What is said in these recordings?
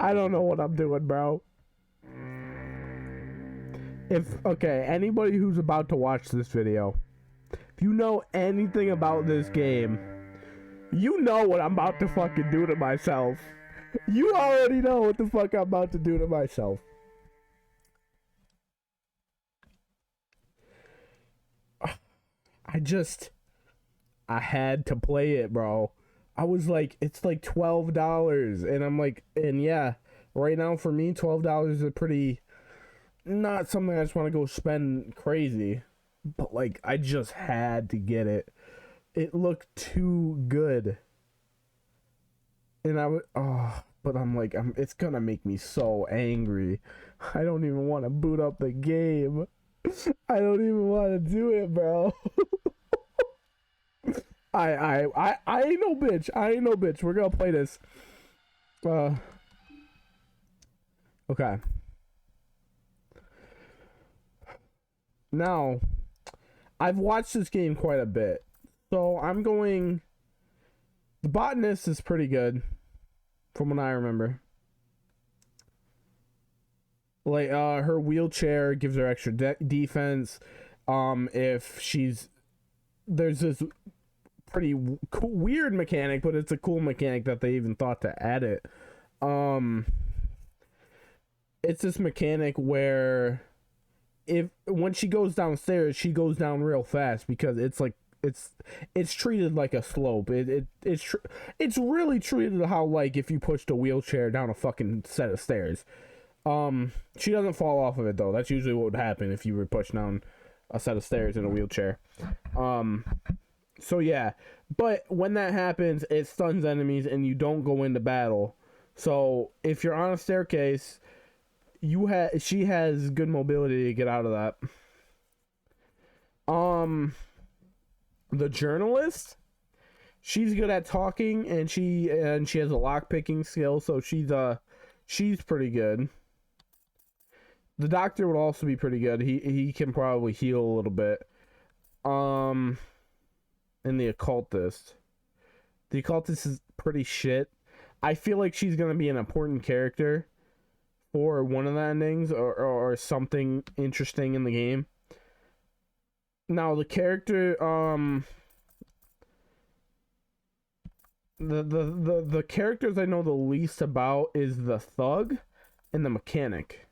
I don't know what I'm doing, bro. Okay, anybody who's about to watch this video, if you know anything about this game, you know what I'm about to fucking do to myself. You already know what the fuck I'm about to do to myself. I had to play it, bro. I was like, it's like $12, and I'm like, and yeah, right now for me, $12 is pretty, not something I just want to go spend crazy, but like, I just had to get it. It looked too good, and but I'm like, it's gonna make me so angry. I don't even want to boot up the game. I don't even want to do it, bro. I ain't no bitch. I ain't no bitch. We're gonna play this. Okay. Now, I've watched this game quite a bit, so I'm going. The botanist is pretty good, from what I remember. Like, her wheelchair gives her extra defense. If she's there's this pretty cool, weird mechanic, but it's a cool mechanic that they even thought to add it. It's this mechanic where when she goes downstairs, she goes down real fast because it's like it's treated like a slope. It's really treated how, like, if you pushed a wheelchair down a fucking set of stairs. She doesn't fall off of it though. That's usually what would happen if you were pushed down a set of stairs in a wheelchair. So yeah, but when that happens, it stuns enemies and you don't go into battle. So if you're on a staircase, she has good mobility to get out of that. The journalist, she's good at talking, and she has a lock picking skill, so she's pretty good. The doctor would also be pretty good. He can probably heal a little bit. And the occultist. The occultist is pretty shit. I feel like she's gonna be an important character for one of the endings or something interesting in the game. Now the character the characters I know the least about is the thug and the mechanic.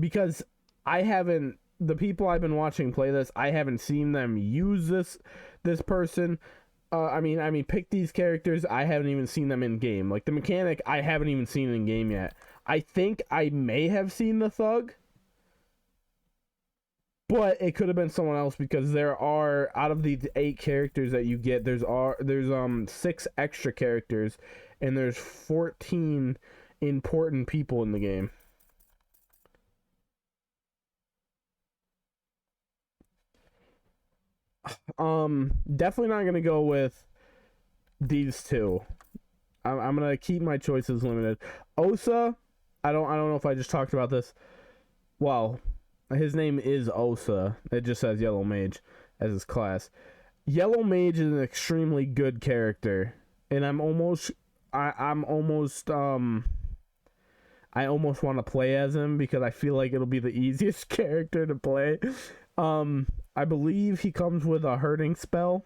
Because the people I've been watching play this, I haven't seen them use this person. I mean, pick these characters. I haven't even seen them in game. Like the mechanic, I haven't even seen in game yet. I think I may have seen the thug, but it could have been someone else because there are, out of the 8 characters that you get, there's 6 extra characters, and there's 14 important people in the game. Definitely not gonna go with these two. I'm gonna keep my choices limited. Osa, I don't know if I just talked about this. Well, his name is Osa. It just says Yellow Mage as his class. Yellow Mage is an extremely good character, and I almost want to play as him because I feel like it'll be the easiest character to play. I believe he comes with a hurting spell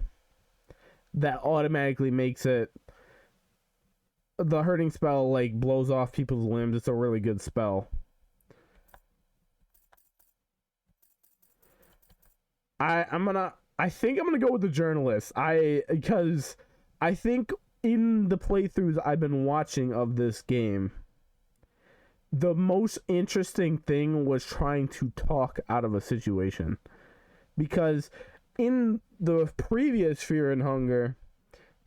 that automatically makes it. The hurting spell like blows off people's limbs. It's a really good spell. I think I'm gonna go with the journalist. Because I think in the playthroughs I've been watching of this game, the most interesting thing was trying to talk out of a situation. Because in the previous Fear and Hunger,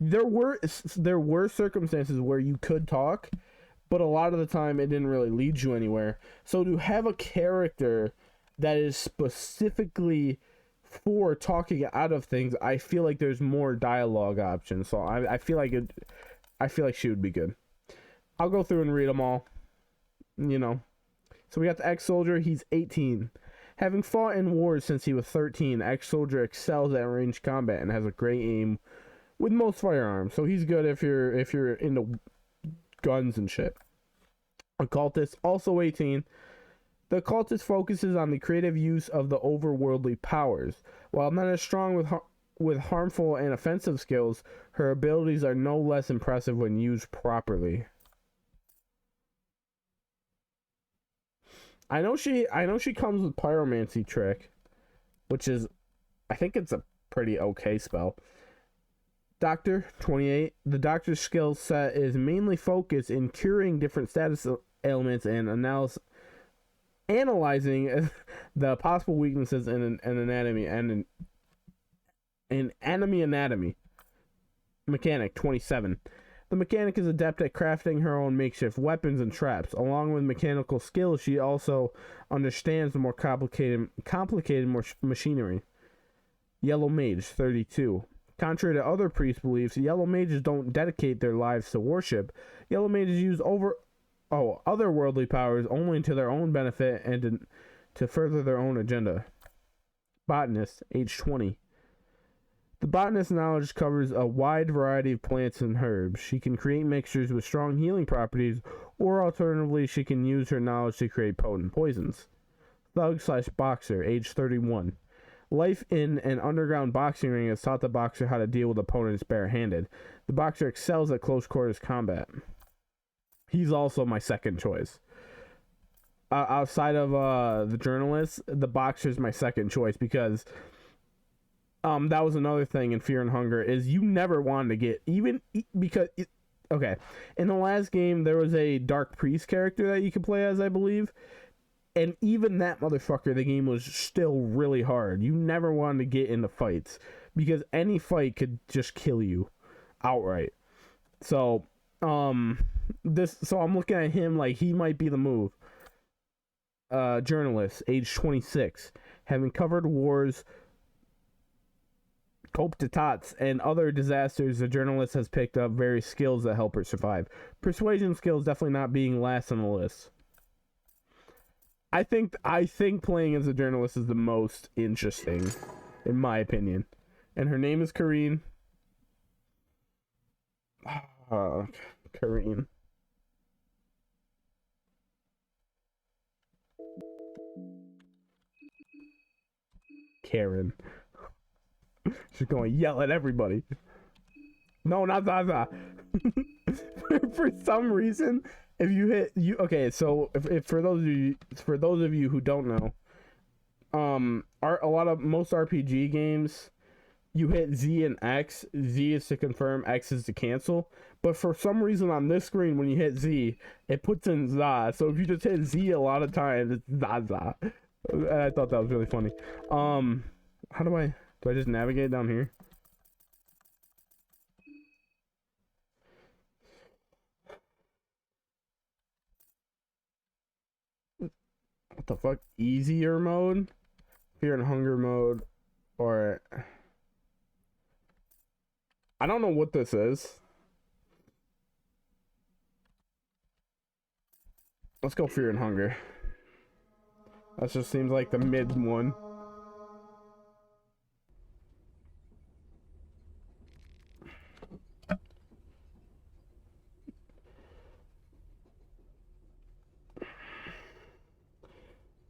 there were circumstances where you could talk, but a lot of the time it didn't really lead you anywhere. So to have a character that is specifically for talking out of things, I feel like there's more dialogue options. So I feel like she would be good. I'll go through and read them all. So we got the ex-soldier. He's 18. Having fought in wars since he was 13, ex-soldier excels at ranged combat and has a great aim with most firearms. So he's good if you're into guns and shit. Occultist, also 18. The occultist focuses on the creative use of the overworldly powers. While not as strong with harmful and offensive skills, her abilities are no less impressive when used properly. I know she comes with pyromancy trick, which is, I think it's a pretty okay spell. Doctor, 28. The doctor's skill set is mainly focused in curing different status ailments and analyzing the possible weaknesses in an anatomy and in anatomy. Mechanic, 27. The mechanic is adept at crafting her own makeshift weapons and traps. Along with mechanical skills, she also understands the more complicated machinery. Yellow Mage, 32. Contrary to other priest beliefs, Yellow Mages don't dedicate their lives to worship. Yellow Mages use otherworldly powers only to their own benefit and to further their own agenda. Botanist, age 20. The botanist's knowledge covers a wide variety of plants and herbs. She can create mixtures with strong healing properties, or alternatively, she can use her knowledge to create potent poisons. Thug/boxer, age 31. Life in an underground boxing ring has taught the boxer how to deal with opponents barehanded. The boxer excels at close quarters combat. He's also my second choice. Outside of the journalist, the boxer's my second choice because that was another thing in Fear and Hunger is you never wanted to get okay, in the last game there was a Dark Priest character that you could play as, I believe, and even that motherfucker, the game was still really hard. You never wanted to get into fights because any fight could just kill you outright. So I'm looking at him like he might be the move. Journalist, age 26, having covered wars, coupe d'états, and other disasters, the journalist has picked up various skills that help her survive. Persuasion skills definitely not being last on the list. I think playing as a journalist is the most interesting, in my opinion. And her name is Kareen. Kareen. Karen. She's going to yell at everybody. No, not Zaza. For some reason, if you hit okay, so if for those of you who don't know, most RPG games, you hit Z and X. Z is to confirm, X is to cancel. But for some reason on this screen, when you hit Z, it puts in Za. So if you just hit Z a lot of times, it's Zaza. And I thought that was really funny. How do I just navigate down here? What the fuck? Easier mode? Fear and Hunger mode? Or... I don't know what this is. Let's go Fear and Hunger. That just seems like the mid one.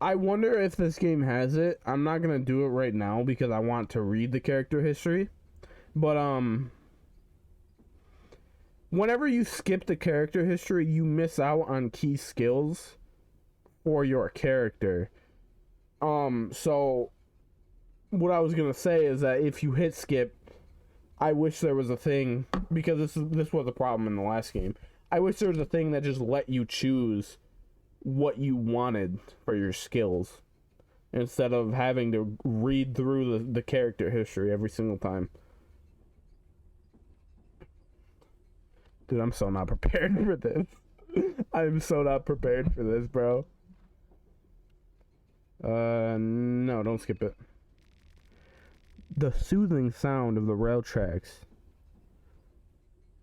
I wonder if this game has it. I'm not gonna do it right now because I want to read the character history. But whenever you skip the character history, you miss out on key skills for your character. So what I was gonna say is that if you hit skip, I wish there was a thing, because this was a problem in the last game. I wish there was a thing that just let you choose what you wanted for your skills instead of having to read through the character history every single time. Dude, I'm so not prepared for this. I'm so not prepared for this, bro. No, don't skip it. The soothing sound of the rail tracks.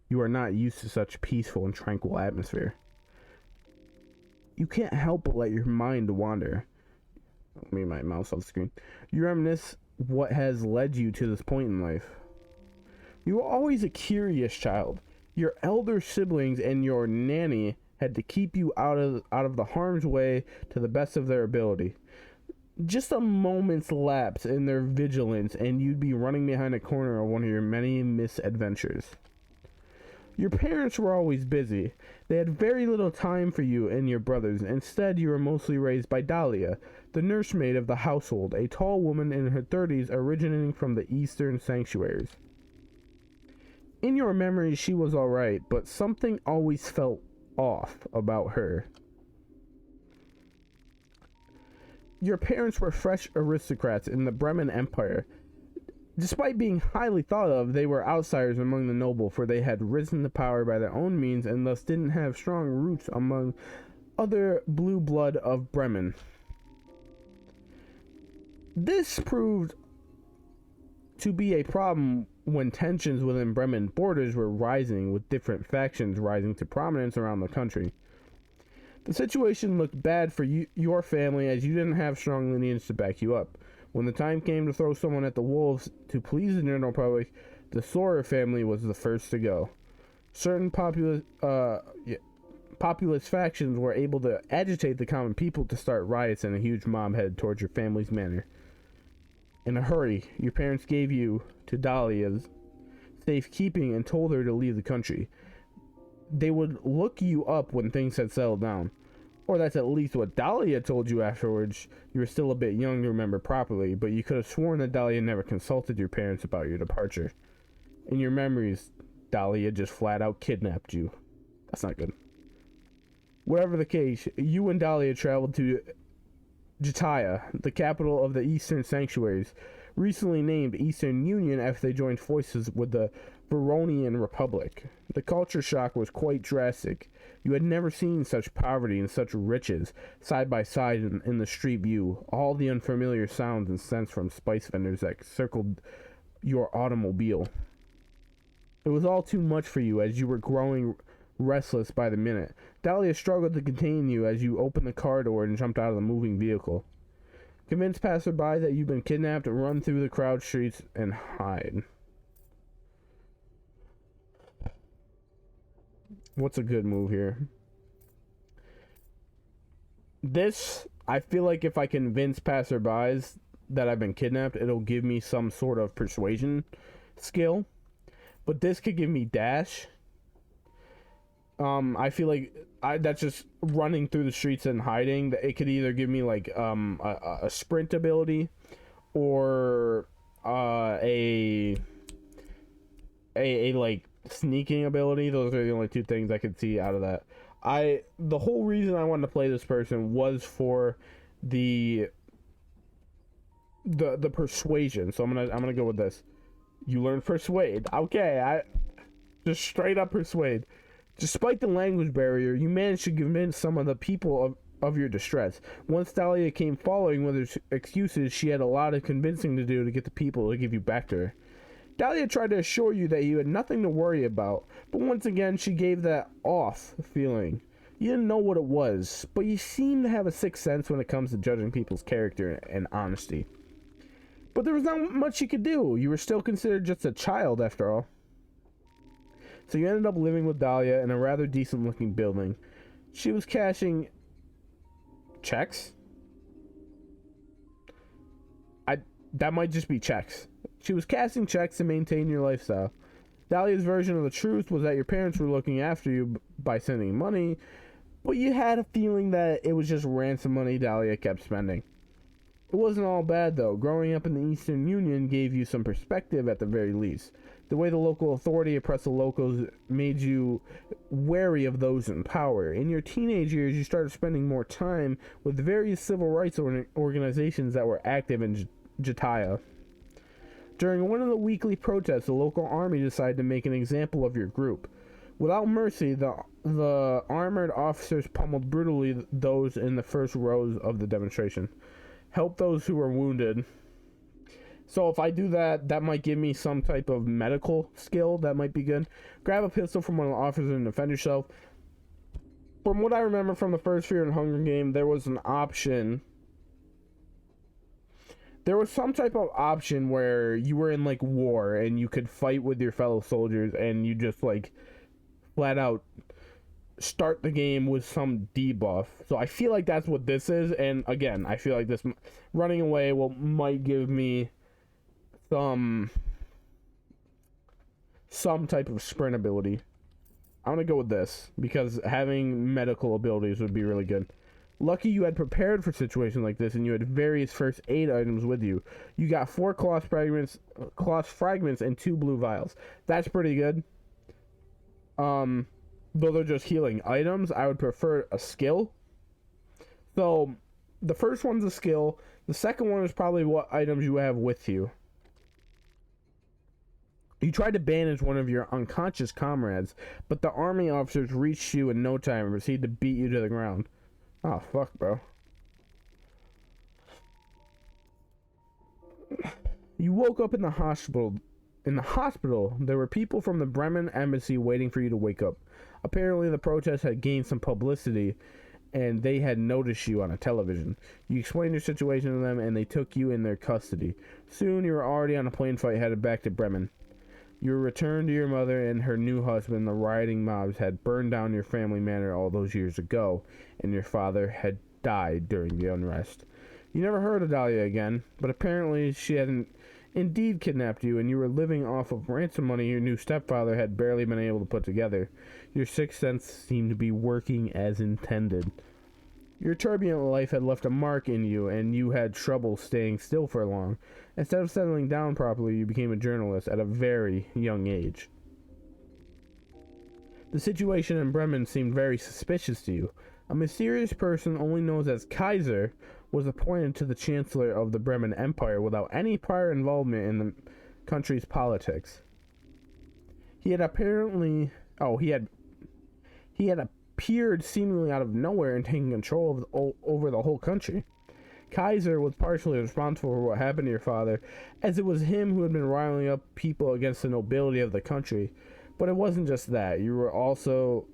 You are not used to such peaceful and tranquil atmosphere. You can't help but let your mind wander. Let me my mouse off the screen. You reminisce what has led you to this point in life. You were always a curious child. Your elder siblings and your nanny had to keep you out of the harm's way to the best of their ability. Just a moment's lapse in their vigilance, and you'd be running behind a corner of one of your many misadventures. Your parents were always busy. They had very little time for you and your brothers. Instead, you were mostly raised by Dahlia, the nursemaid of the household, a tall woman in her 30s originating from the eastern sanctuaries. In your memories, she was alright, but something always felt off about her. Your parents were fresh aristocrats in the Bremen Empire. Despite being highly thought of, they were outsiders among the noble, for they had risen to power by their own means and thus didn't have strong roots among other blue blood of Bremen. This proved to be a problem when tensions within Bremen borders were rising, with different factions rising to prominence around the country. The situation looked bad for your family, as you didn't have strong lineage to back you up. When the time came to throw someone at the wolves to please the general public, the Sawyer family was the first to go. Certain populist factions were able to agitate the common people to start riots, and a huge mob headed towards your family's manor. In a hurry, your parents gave you to Dahlia's safekeeping and told her to leave the country. They would look you up when things had settled down. Or that's at least what Dahlia told you afterwards. You were still a bit young to remember properly, but you could have sworn that Dahlia never consulted your parents about your departure. In your memories, Dahlia just flat out kidnapped you. That's not good. Whatever the case, you and Dahlia traveled to Jataya, the capital of the Eastern Sanctuaries, recently named Eastern Union after they joined forces with the Baronian Republic. The culture shock was quite drastic. You had never seen such poverty and such riches side by side in the street view, all the unfamiliar sounds and scents from spice vendors that circled your automobile. It was all too much for you as you were growing restless by the minute. Dahlia struggled to contain you as you opened the car door and jumped out of the moving vehicle. Convince passerby that you've been kidnapped, run through the crowded streets and hide. What's a good move here? This, I feel like if I convince passerbys that I've been kidnapped, it'll give me some sort of persuasion skill. But this could give me dash. I feel like that's just running through the streets and hiding. It could either give me like a sprint ability or a like sneaking ability. Those are the only two things I could see out of that. The whole reason I wanted to play this person was for the persuasion. So I'm gonna go with this. You learn persuade. Okay, I just straight up persuade. Despite the language barrier, you managed to convince some of the people of your distress. Once Dahlia came following with her excuses, she had a lot of convincing to do to get the people to give you back to her. Dahlia tried to assure you that you had nothing to worry about, but once again she gave that off feeling. You didn't know what it was, but you seemed to have a sixth sense when it comes to judging people's character and honesty. But there was not much you could do. You were still considered just a child after all. So you ended up living with Dahlia in a rather decent looking building. She was cashing checks? That might just be checks. She was cashing checks to maintain your lifestyle. Dahlia's version of the truth was that your parents were looking after you by sending money, but you had a feeling that it was just ransom money Dahlia kept spending. It wasn't all bad though. Growing up in the Eastern Union gave you some perspective at the very least. The way the local authority oppressed the locals made you wary of those in power. In your teenage years, you started spending more time with various civil rights organizations that were active in Jataya. During one of the weekly protests, the local army decided to make an example of your group. Without mercy, the armored officers pummeled brutally those in the first rows of the demonstration. Help those who were wounded. So if I do that, that might give me some type of medical skill. That might be good. Grab a pistol from one of the officers and defend yourself. From what I remember from the first Fear and Hunger game, there was an option. There was some type of option where you were in like war and you could fight with your fellow soldiers and you just like flat out start the game with some debuff. So I feel like that's what this is. And again, I feel like this running away might give me some type of sprint ability. I'm gonna go with this because having medical abilities would be really good. Lucky you had prepared for situations like this, and you had various first aid items with you. You got 4 cloth fragments, and 2 blue vials. That's pretty good. Though they're just healing items, I would prefer a skill. So, the first one's a skill. The second one is probably what items you have with you. You tried to bandage one of your unconscious comrades, but the army officers reached you in no time and proceeded to beat you to the ground. Oh, fuck, bro. You woke up in the hospital. In the hospital, there were people from the Bremen embassy waiting for you to wake up. Apparently, the protest had gained some publicity, and they had noticed you on a television. You explained your situation to them, and they took you in their custody. Soon, you were already on a plane flight headed back to Bremen. You returned to your mother and her new husband. The rioting mobs had burned down your family manor all those years ago, and your father had died during the unrest. You never heard of Dahlia again, but apparently she hadn't indeed kidnapped you, and you were living off of ransom money your new stepfather had barely been able to put together. Your sixth sense seemed to be working as intended. Your turbulent life had left a mark in you, and you had trouble staying still for long. Instead of settling down properly, you became a journalist at a very young age. The situation in Bremen seemed very suspicious to you. A mysterious person only known as Kaiser was appointed to the Chancellor of the Bremen Empire without any prior involvement in the country's politics. He had apparently... He had appeared seemingly out of nowhere and taken control over the whole country. Kaiser was partially responsible for what happened to your father, as it was him who had been riling up people against the nobility of the country. But it wasn't just that. You also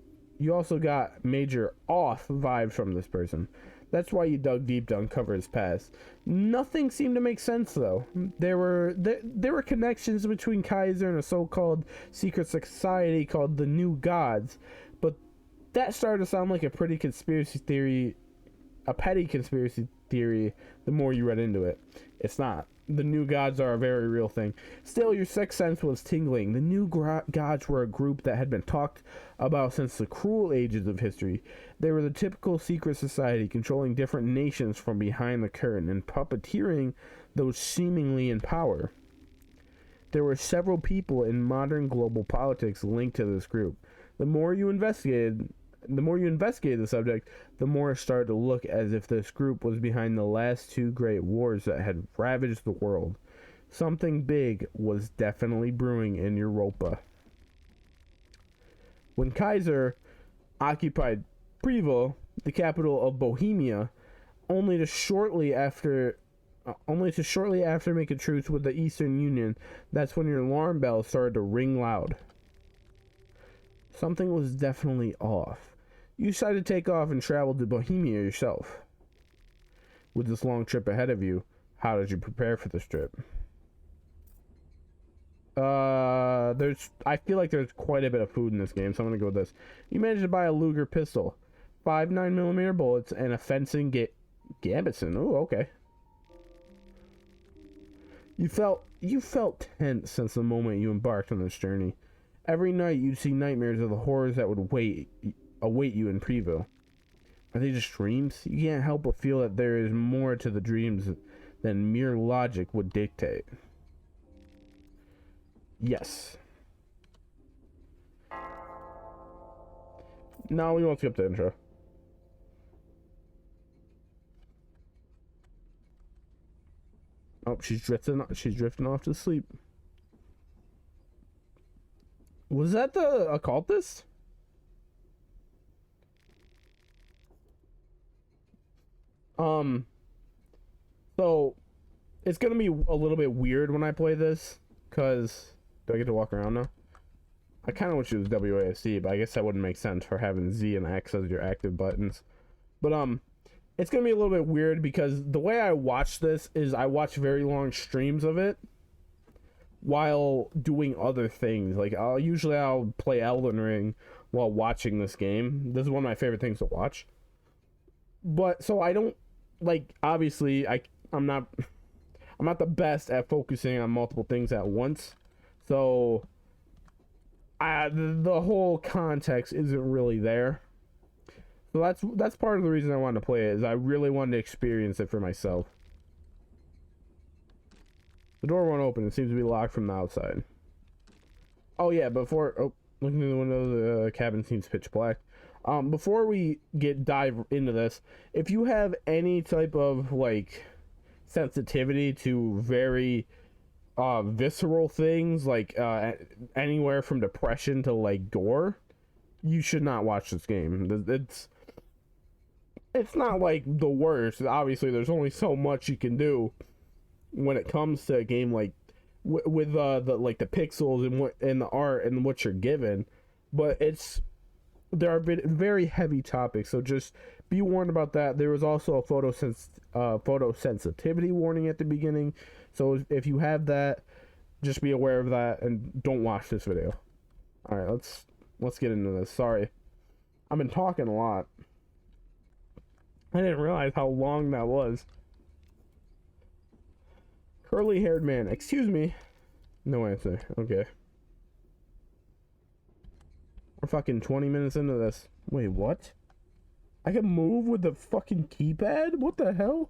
got major off vibes from this person. That's why you dug deep to uncover his past. Nothing seemed to make sense, though. There were connections between Kaiser and a so-called secret society called the New Gods, but that started to sound like a petty conspiracy theory the more you read into it. It's not. The New Gods are a very real thing. Still, your sixth sense was tingling. The New Gods were a group that had been talked about since the cruel ages of history. They were the typical secret society, controlling different nations from behind the curtain and puppeteering those seemingly in power. There were several people in modern global politics linked to this group. The more you investigated the subject, the more it started to look as if this group was behind the last 2 great wars that had ravaged the world. Something big was definitely brewing in Europa. When Kaiser occupied Prevo, the capital of Bohemia, only to shortly after make a truce with the Eastern Union, that's when your alarm bells started to ring loud. Something was definitely off. You decided to take off and travel to Bohemia yourself. With this long trip ahead of you, how did you prepare for this trip? I feel like there's quite a bit of food in this game, so I'm gonna go with this. You managed to buy a Luger pistol, 5 9mm bullets, and a fencing gambitson. Oh, okay. You felt tense since the moment you embarked on this journey. Every night you'd see nightmares of the horrors that would await you in Prevo. Are they just dreams? You can't help but feel that there is more to the dreams than mere logic would dictate. Yes. No, we won't skip the intro. Oh, she's drifting off to sleep. Was that the occultist? So it's gonna be a little bit weird when I play this, cause do I get to walk around now? I kind of wish it was WASD, but I guess that wouldn't make sense for having Z and X as your active buttons. But it's gonna be a little bit weird because the way I watch this is I watch very long streams of it. while doing other things. Like I'll play Elden Ring while watching this game. This is one of my favorite things to watch. But so I don't like, obviously I'm not the best at focusing on multiple things at once. So the whole context isn't really there. So that's part of the reason I wanted to play it, is I really wanted to experience it for myself. The door won't open. It seems to be locked from the outside. Oh yeah, looking through the window, the cabin seems pitch black. Before we dive into this, if you have any type of like sensitivity to very visceral things, like anywhere from depression to like gore, you should not watch this game. It's not like the worst. Obviously, there's only so much you can do when it comes to a game like with the pixels and the art and what you're given, but there are very heavy topics, so just be warned about that. There was also a photosensitivity warning at the beginning, so if you have that, just be aware of that and don't watch this video. All right, let's get into this. Sorry, I've been talking a lot. I didn't realize how long that was. Curly-haired man. Excuse me. No answer. Okay. We're fucking 20 minutes into this. Wait, what? I can move with the fucking keypad? What the hell?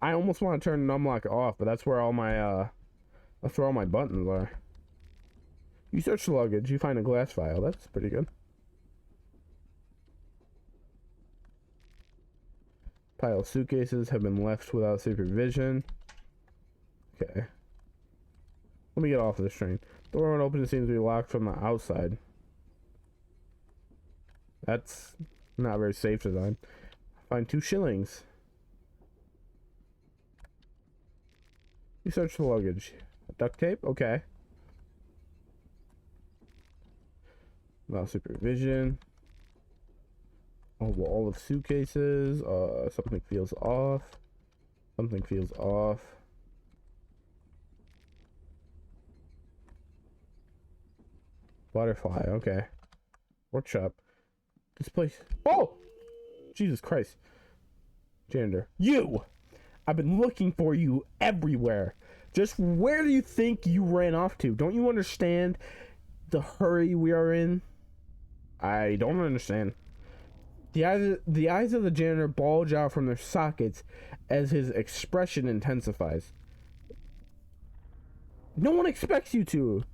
I almost want to turn numlock off, but that's where all my buttons are. You search the luggage. You find a glass vial. That's pretty good. Pile of suitcases have been left without supervision. Okay. Let me get off of this train. The door won't open. It seems to be locked from the outside. That's not very safe design. Find 2 shillings. You search the luggage. Duct tape? Okay. Without supervision. A wall of suitcases. Something feels off. Something feels off. Butterfly, okay. Workshop. This place. Oh! Jesus Christ. Janitor. You! I've been looking for you everywhere. Just where do you think you ran off to? Don't you understand the hurry we are in? I don't understand. The eyes of the janitor bulge out from their sockets as his expression intensifies. No one expects you to.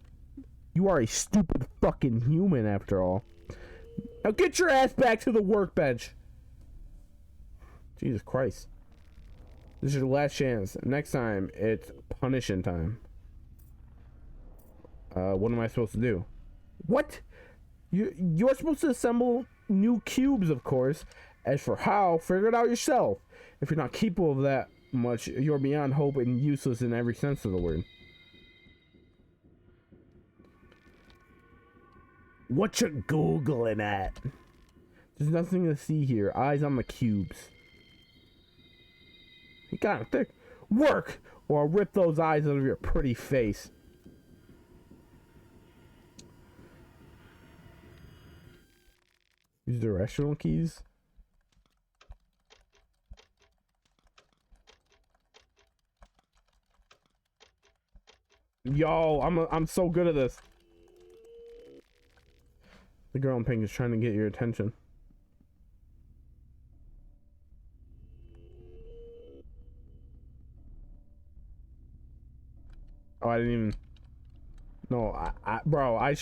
You are a stupid fucking human, after all. Now get your ass back to the workbench. Jesus Christ. This is your last chance. Next time, it's punishing time. What am I supposed to do? What? You're supposed to assemble new cubes, of course. As for how, figure it out yourself. If you're not capable of that much, you're beyond hope and useless in every sense of the word. What you googling at? There's nothing to see here. Eyes on the cubes. You got it thick. Work! Or I'll rip those eyes out of your pretty face. Use directional keys. Yo, I'm so good at this. The girl in pink is trying to get your attention. Oh, I didn't even. No, bro, I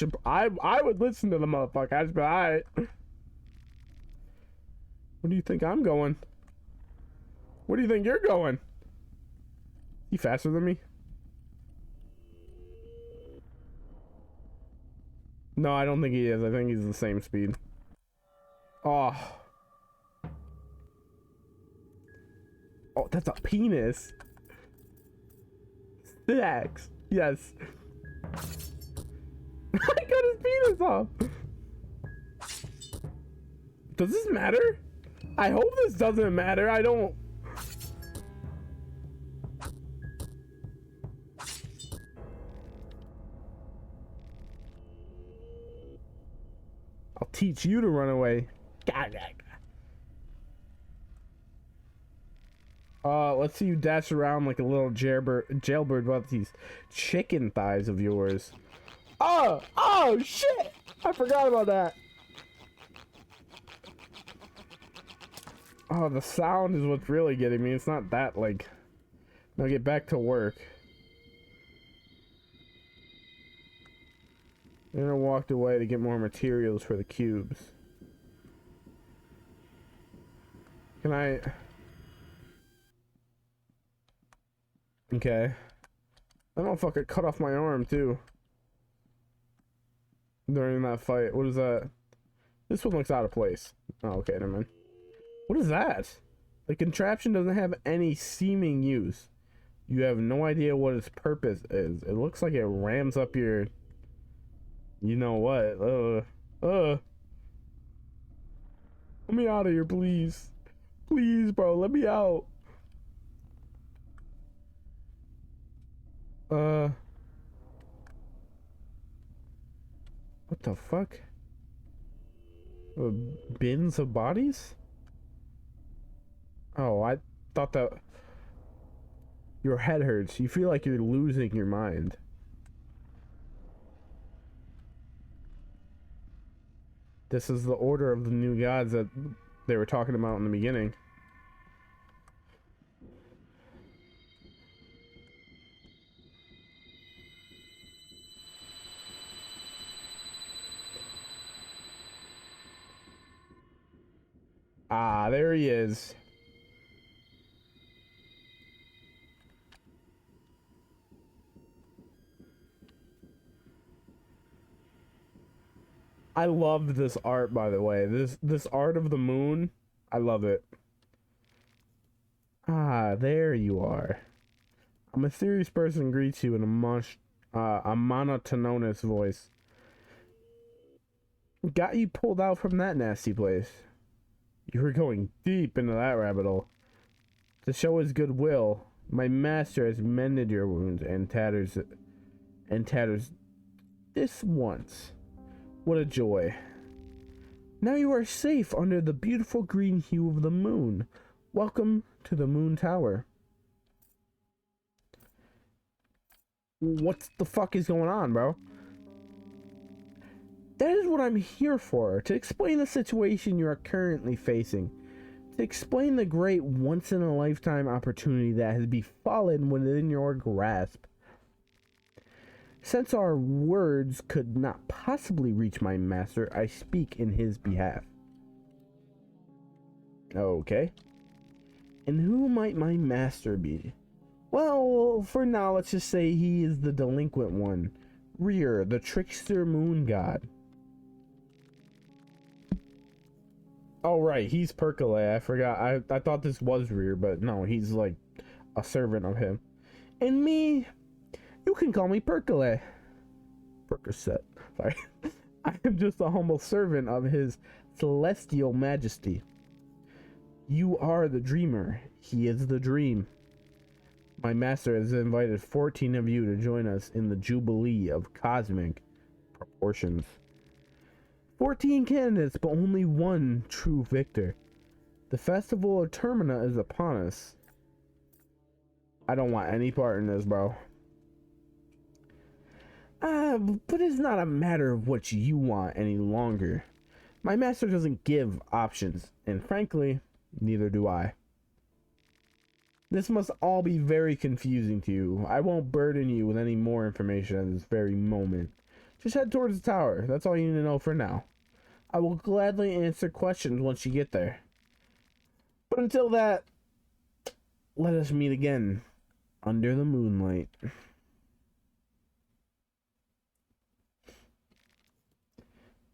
would listen to the motherfucker. I'd be alright. Where do you think I'm going? Where do you think you're going? You faster than me? No, I don't think he is. I think he's the same speed. Oh. Oh, that's a penis. Sex. Yes. I got his penis off. Does this matter? I hope this doesn't matter. I don't. I'll teach you to run away. Let's see you dash around like a little jailbird with these chicken thighs of yours. Oh, shit! I forgot about that. Oh, the sound is what's really getting me. It's not that, like... Now get back to work. Then I walked away to get more materials for the cubes. Can I... Okay. That motherfucker cut off my arm, too. During that fight. What is that? This one looks out of place. Oh, okay, never mind. What is that? The contraption doesn't have any seeming use. You have no idea what its purpose is. It looks like it rams up your... You know what? Let me out of here, please. Please, bro, let me out. What the fuck? Bins of bodies? Oh, I thought that... Your head hurts. You feel like you're losing your mind. This is the order of the new gods that they were talking about in the beginning. Ah, there he is. I love this art, by the way. This art of the moon, I love it. Ah, there you are. A mysterious person greets you in a monotonous voice. Got you pulled out from that nasty place. You were going deep into that rabbit hole. To show his goodwill, my master has mended your wounds and tatters this once. What a joy. Now you are safe under the beautiful green hue of the moon. Welcome to the Moon Tower. What the fuck is going on, bro? That is what I'm here for, to explain the situation you are currently facing. To explain the great once-in-a-lifetime opportunity that has befallen within your grasp. Since our words could not possibly reach my master, I speak in his behalf. Okay. And who might my master be? Well, for now, let's just say he is the delinquent one. Rear, the trickster moon god. Oh, right, he's Percolé. I forgot. I thought this was Rear, but no, he's like a servant of him. And me... You can call me Percolé. Percocet. Sorry. I am just a humble servant of his celestial majesty. You are the dreamer. He is the dream. My master has invited 14 of you to join us in the Jubilee of cosmic proportions. 14 candidates, but only one true victor. The festival of Termina is upon us. I don't want any part in this, bro. But it's not a matter of what you want any longer. My master doesn't give options, and frankly, neither do I. This must all be very confusing to you. I won't burden you with any more information at this very moment. Just head towards the tower. That's all you need to know for now. I will gladly answer questions once you get there. But until that, let us meet again under the moonlight.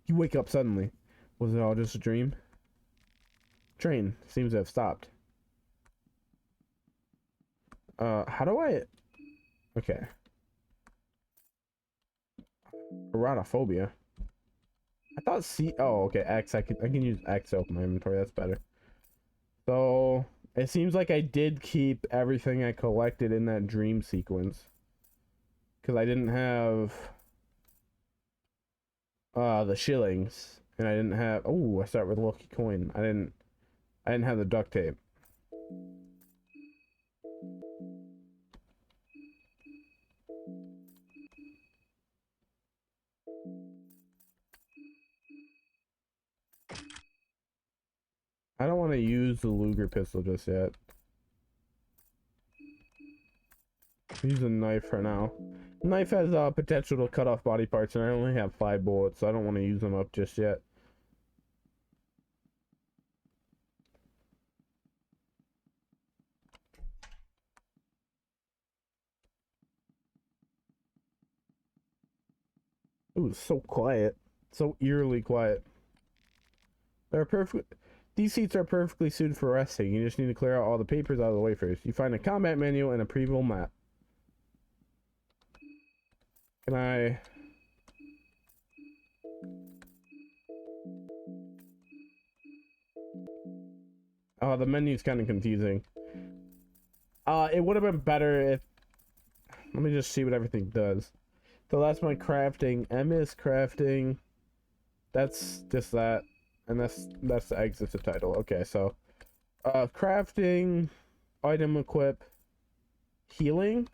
You wake up suddenly. Was it all just a dream? Train seems to have stopped. How do I... Okay. Erotophobia. I thought C... Oh, okay, X. I can use X to open my inventory. That's better. So, it seems like I did keep everything I collected in that dream sequence. Because I didn't have... the shillings. And I didn't have. Oh, I start with a lucky coin. I didn't have the duct tape. I don't want to use the Luger pistol just yet. Use a knife for now. Knife has potential to cut off body parts, and I only have 5 bullets, so I don't want to use them up just yet. Ooh, it's so quiet. So eerily quiet. They're perfect. These seats are perfectly suited for resting. You just need to clear out all the papers out of the way first. You find a combat manual and a preview map. Can I... Oh, the menu's kind of confusing. It would have been better if... Let me just see what everything does. So that's my crafting. M is crafting. That's just that. And that's the exit to title. Okay, so... crafting... Item equip... Healing?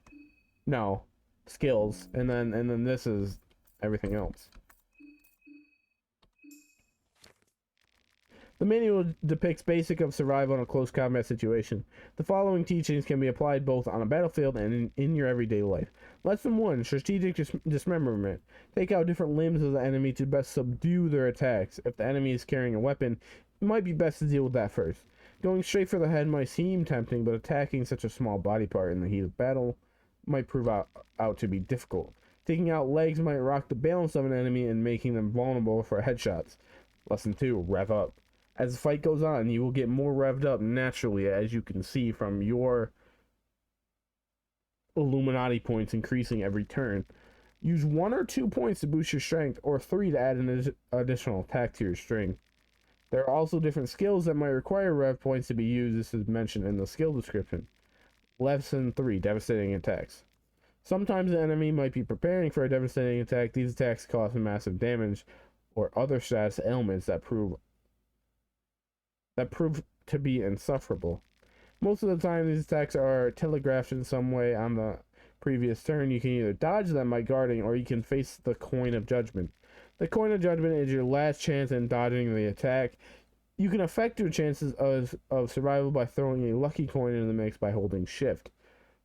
No. Skills. And then this is everything else. The manual depicts basics of survival in a close combat situation. The following teachings can be applied both on a battlefield and in your everyday life. Lesson 1. Strategic dismemberment. Take out different limbs of the enemy to best subdue their attacks. If the enemy is carrying a weapon, it might be best to deal with that first. Going straight for the head might seem tempting, but attacking such a small body part in the heat of battle might prove out to be difficult. Taking out legs might rock the balance of an enemy and making them vulnerable for headshots. Lesson 2. Rev up. As the fight goes on, you will get more revved up naturally, as you can see from your Illuminati points increasing every turn. Use 1 or 2 points to boost your strength, or 3 to add an additional attack to your string. There are also different skills that might require rev points to be used. This is mentioned in the skill description. Lesson 3. Devastating attacks. Sometimes the enemy might be preparing for a devastating attack. These attacks cause massive damage, or other status ailments that prove to be insufferable. Most of the time, these attacks are telegraphed in some way on the previous turn. You can either dodge them by guarding, or you can face the Coin of Judgment. The Coin of Judgment is your last chance in dodging the attack. You can affect your chances of survival by throwing a lucky coin into the mix by holding shift,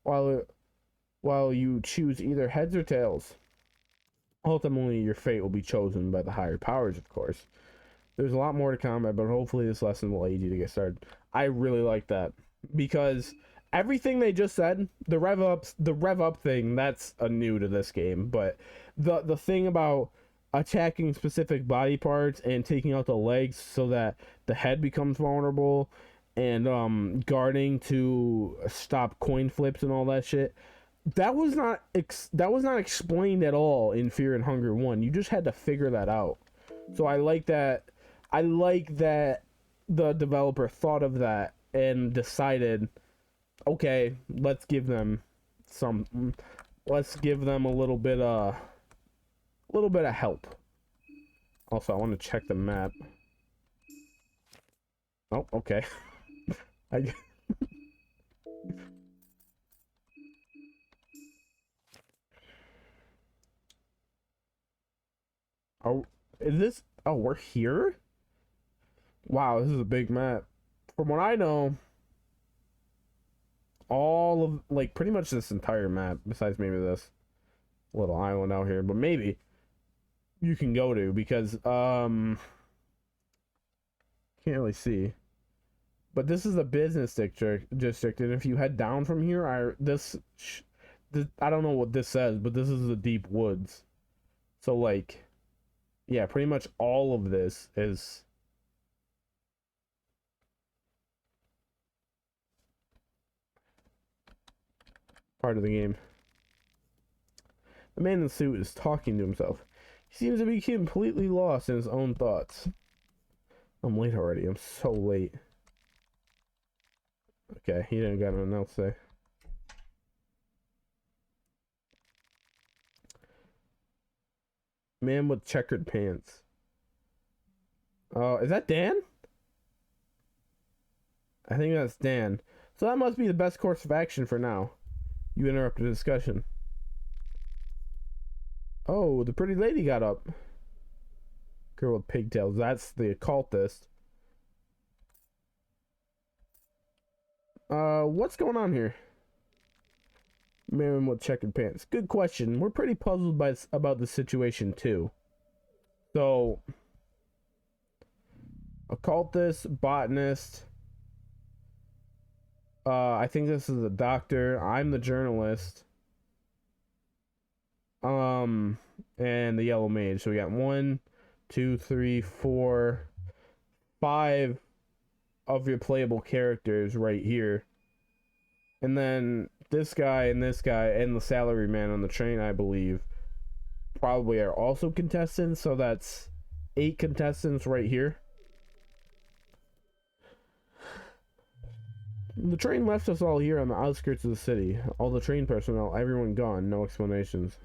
while you choose either heads or tails. Ultimately, your fate will be chosen by the higher powers, of course. There's a lot more to combat, but hopefully this lesson will aid you to get started. I really like that, because everything they just said, the rev up thing, that's a new to this game. But the thing about attacking specific body parts and taking out the legs so that the head becomes vulnerable, and guarding to stop coin flips and all that shit, that was not explained at all in Fear and Hunger 1. You just had to figure that out. So I like that the developer thought of that and decided, okay, let's give them a little bit of help. Also, I want to check the map. Oh, okay. Oh, is this? Oh, we're here? Wow, this is a big map. From what I know, all of, like, pretty much this entire map, besides maybe this little island out here, but maybe you can go to, because can't really see. But this is a business district, and if you head down from here, I don't know what this says, but this is the deep woods. So, like, yeah, pretty much all of this is part of the game. The man in the suit is talking to himself. He seems to be completely lost in his own thoughts. I'm late already. I'm so late. Okay, he didn't got nothing else to say. Man with checkered pants. Is that Dan? I think that's Dan. So that must be the best course of action for now. You interrupted the discussion. Oh, the pretty lady got up. Girl with pigtails. That's the occultist. What's going on here? Man with checkered pants. Good question. We're pretty puzzled about the situation too. So, occultist, botanist. I think this is the doctor. I'm the journalist. And the yellow mage. So we got 1, 2, 3, 4, 5 of your playable characters right here. And then this guy and the salary man on the train, I believe, probably are also contestants. So that's 8 contestants right here. The train left us all here on the outskirts of the city. All the train personnel, everyone gone. No explanations.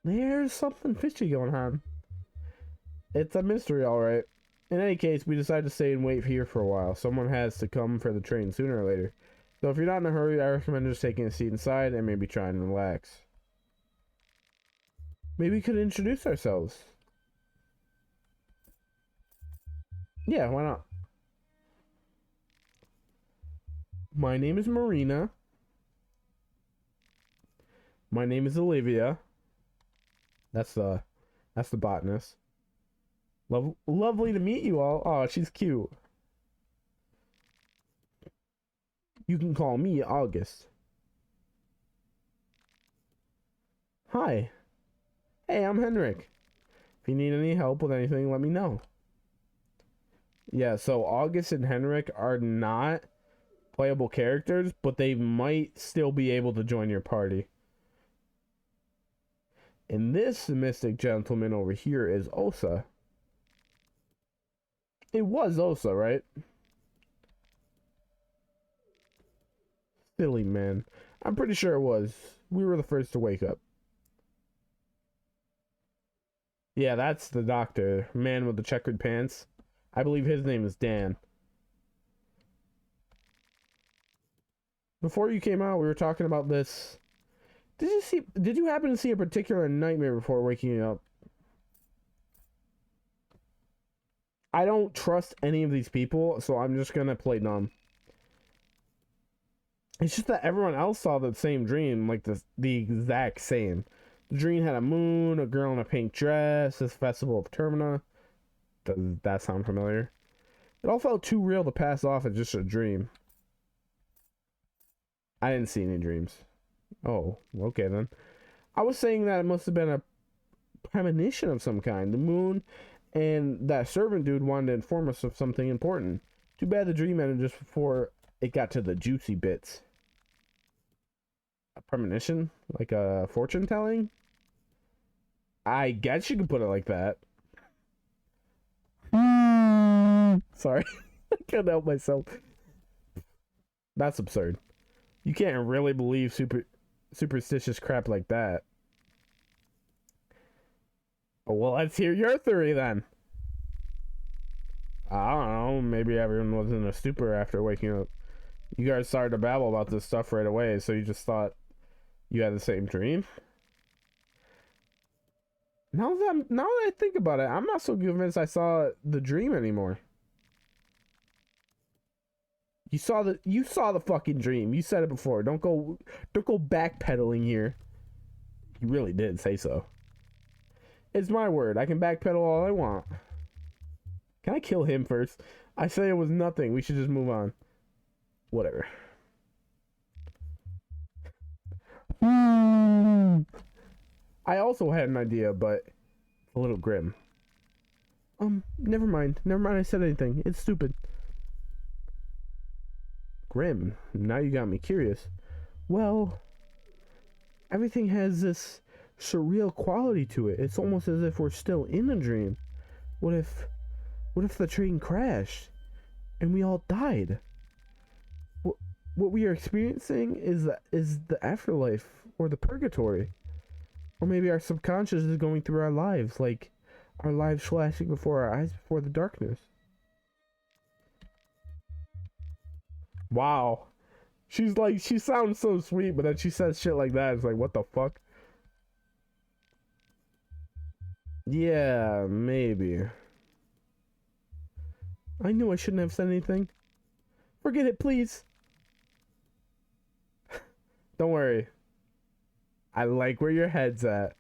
There's something fishy going on. It's a mystery, alright. In any case, we decided to stay and wait here for a while. Someone has to come for the train sooner or later. So if you're not in a hurry, I recommend just taking a seat inside and maybe trying to relax. Maybe we could introduce ourselves. Yeah, why not? My name is Marina. My name is Olivia. That's the botanist. Lovely to meet you all. Oh, she's cute. You can call me August. Hi. Hey, I'm Henrik. If you need any help with anything, let me know. Yeah, so August and Henrik are not playable characters, but they might still be able to join your party. And this mystic gentleman over here is Osa. It was Osa, right? Silly man. I'm pretty sure it was. We were the first to wake up. Yeah, that's the doctor. Man with the checkered pants. I believe his name is Dan. Before you came out, we were talking about this. Did you happen to see a particular nightmare before waking up? I don't trust any of these people, so I'm just gonna play dumb. It's just that everyone else saw the same dream, like the exact same. The dream had a moon, a girl in a pink dress, this festival of Termina. Does that sound familiar? It all felt too real to pass off as just a dream. I didn't see any dreams. Oh, okay then. I was saying that it must have been a premonition of some kind. The moon and that servant dude wanted to inform us of something important. Too bad the dream ended just before it got to the juicy bits. A premonition? Like a fortune telling? I guess you could put it like that. Sorry. I can't help myself. That's absurd. You can't really believe superstitious crap like that. Oh, well, let's hear your theory then. I don't know. Maybe everyone was in a stupor after waking up. You guys started to babble about this stuff right away, so you just thought you had the same dream? Now that I think about it, I'm not so convinced I saw the dream anymore. You saw the fucking dream. You said it before. Don't go backpedaling here. You really did say so. It's my word. I can backpedal all I want. Can I kill him first? I say it was nothing. We should just move on. Whatever. I also had an idea, but a little grim. Never mind. Never mind I said anything. It's stupid. Grim. Now you got me curious. Well, everything has this surreal quality to it. It's almost as if we're still in a dream. What if the train crashed and we all died? What we are experiencing is the afterlife or the purgatory. Or maybe our subconscious is going through our lives, like our lives flashing before our eyes before the darkness. Wow. She's like, she sounds so sweet, but then she says shit like that. It's like, what the fuck? Yeah, maybe. I knew I shouldn't have said anything. Forget it, please. Don't worry. I like where your head's at.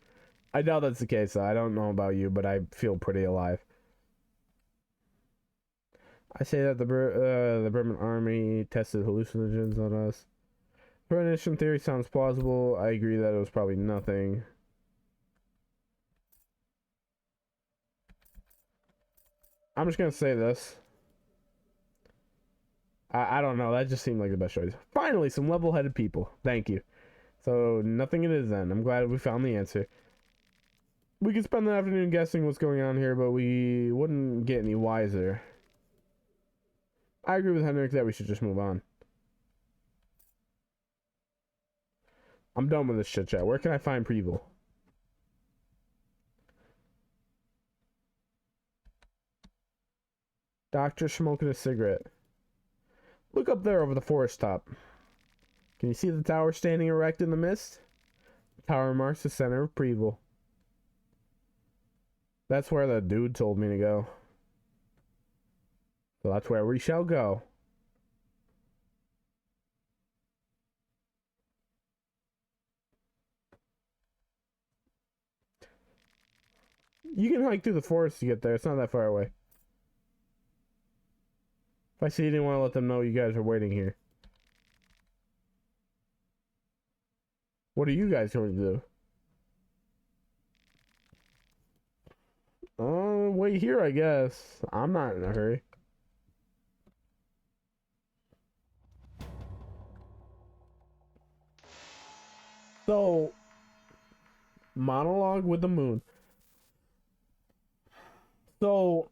I know that's the case, though. I don't know about you, but I feel pretty alive. I say that the Burman army tested hallucinogens on us. Premonition theory sounds plausible. I agree that it was probably nothing. I'm just gonna say this. I don't know. That just seemed like the best choice. Finally, some level-headed people. Thank you. So, nothing it is then. I'm glad we found the answer. We could spend the afternoon guessing what's going on here, but we wouldn't get any wiser. I agree with Henrik that we should just move on. I'm done with this shit chat. Where can I find Preval? Doctor smoking a cigarette. Look up there over the forest top. Can you see the tower standing erect in the mist? The tower marks the center of Preval. That's where the dude told me to go. So that's where we shall go. You can hike through the forest to get there. It's not that far away. If I see you, didn't want to let them know you guys are waiting here. What are you guys going to do? Wait here, I guess. I'm not in a hurry. So, monologue with the moon. So,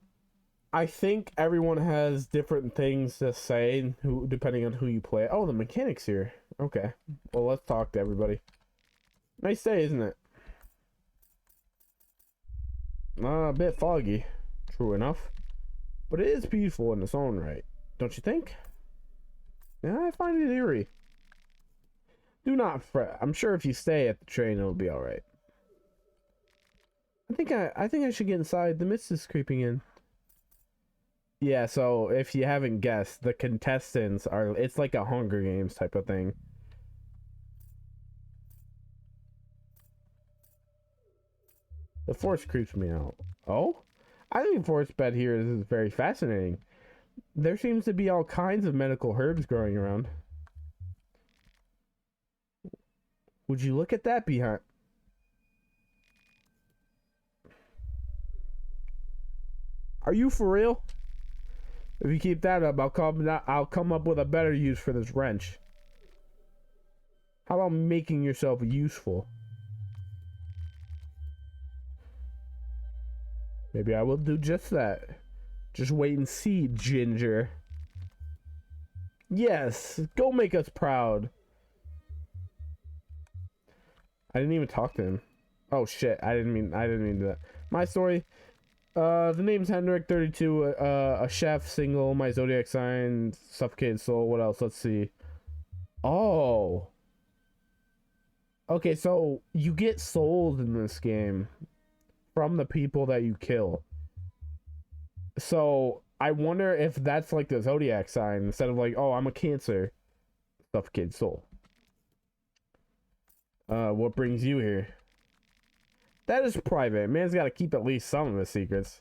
I think everyone has different things to say, depending on who you play. Oh, the mechanic's here. Okay. Well, let's talk to everybody. Nice day, isn't it? A bit foggy. True enough. But it is peaceful in its own right. Don't you think? Yeah, I find it eerie. Do not fret. I'm sure if you stay at the train, it'll be alright. I think I should get inside. The mist is creeping in. Yeah, so if you haven't guessed, the contestants are, it's like a Hunger Games type of thing. The forest creeps me out. Oh? I think the forest bed here is very fascinating. There seems to be all kinds of medical herbs growing around. Would you look at that behind? Are you for real? If you keep that up, I'll come up with a better use for this wrench. How about making yourself useful? Maybe I will do just that. Just wait and see, Ginger. Yes, go make us proud. I didn't even talk to him. Oh shit, I didn't mean to do that. My story. The name's Henrik, 32, a chef, single, my zodiac sign, suffocated soul. What else? Let's see. Oh. Okay, so you get souls in this game from the people that you kill. So I wonder if that's like the zodiac sign instead of like, oh, I'm a Cancer, suffocated soul. What brings you here? That is private. Man's got to keep at least some of his secrets.